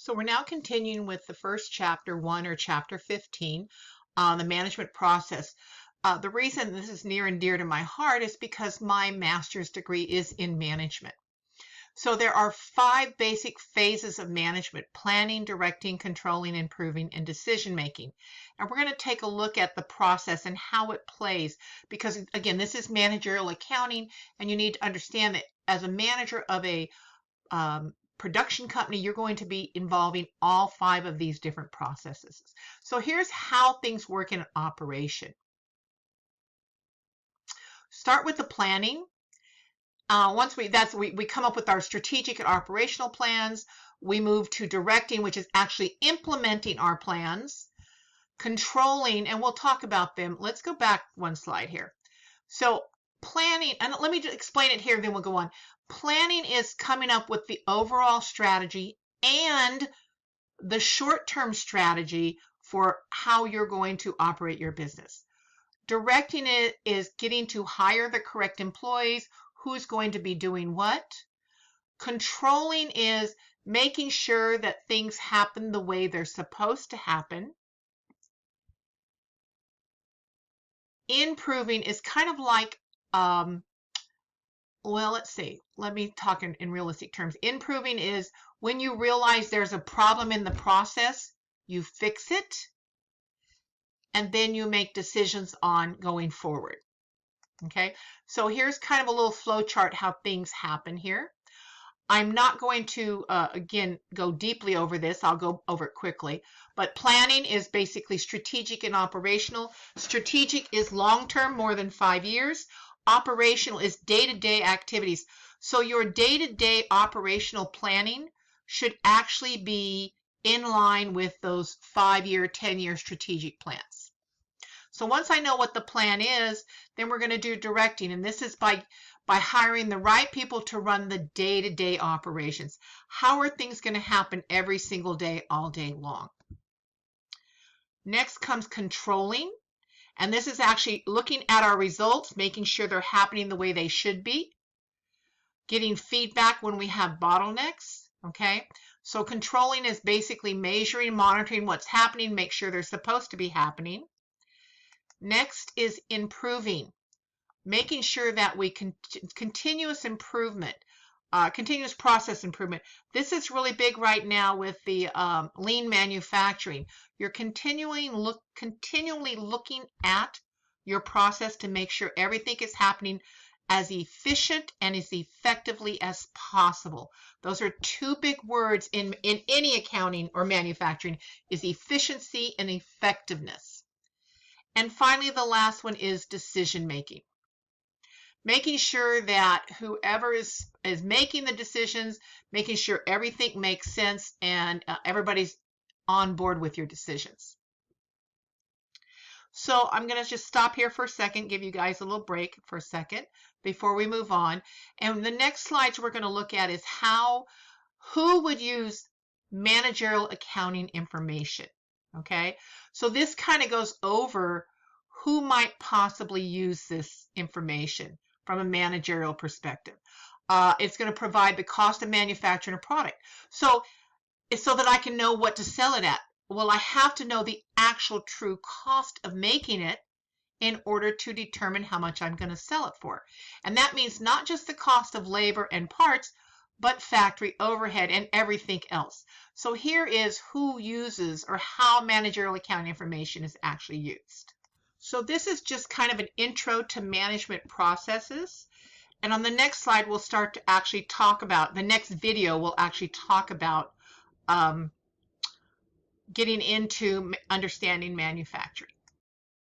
So we're now continuing with the first chapter 1 or chapter 15 on the management process. The reason this is near and dear to my heart is because my master's degree is in management. So there are 5 basic phases of management: planning, directing, controlling, improving, and decision making. And we're going to take a look at the process and how it plays, because again, this is managerial accounting, and you need to understand that as a manager of a production company, you're going to be involving all 5 of these different processes. So here's how things work in an operation. Start with the planning. Once we come up with our strategic and operational plans, we move to directing, which is actually implementing our plans, controlling, and we'll talk about them. Let's go back one slide here. So planning, and let me just explain it here, then we'll go on. Planning is coming up with the overall strategy and the short-term strategy for how you're going to operate your business. Directing it is getting to hire the correct employees, who's going to be doing what. Controlling is making sure that things happen the way they're supposed to happen. Improving is kind of like, well, let's see. Let me talk in realistic terms. Improving is when you realize there's a problem in the process, you fix it, and then you make decisions on going forward. Okay, so here's kind of a little flow chart how things happen here. I'm not going to, again, go deeply over this. I'll go over it quickly. But planning is basically strategic and operational. Strategic is long-term, more than 5 years. Operational is day-to-day activities. So your day-to-day operational planning should actually be in line with those 5-year, 10-year strategic plans. So once I know what the plan is, then we're going to do directing. And this is by hiring the right people to run the day-to-day operations. How are things going to happen every single day, all day long? Next comes controlling. And this is actually looking at our results, making sure they're happening the way they should be. Getting feedback when we have bottlenecks, okay? So controlling is basically measuring, monitoring what's happening, make sure they're supposed to be happening. Next is improving, making sure that we continuous improvement, continuous process improvement. This is really big right now with the lean manufacturing. You're continually looking at your process to make sure everything is happening as efficient and as effectively as possible. Those are 2 big words in any accounting or manufacturing, is efficiency and effectiveness. And finally, the last one is decision making. Making sure that whoever is making the decisions, making sure everything makes sense and everybody's on board with your decisions. So I'm going to just stop here for a second, give you guys a little break for a second before we move on. And the next slides we're going to look at is who would use managerial accounting information. Okay, so this kind of goes over who might possibly use this information from a managerial perspective. It's going to provide the cost of manufacturing a product. So that I can know what to sell it at. Well, I have to know the actual true cost of making it in order to determine how much I'm going to sell it for. And that means not just the cost of labor and parts, but factory overhead and everything else. So here is who uses or how managerial accounting information is actually used. So this is just kind of an intro to management processes. And on the next slide, we'll start to actually talk about, the next video will actually talk about getting into understanding manufacturing.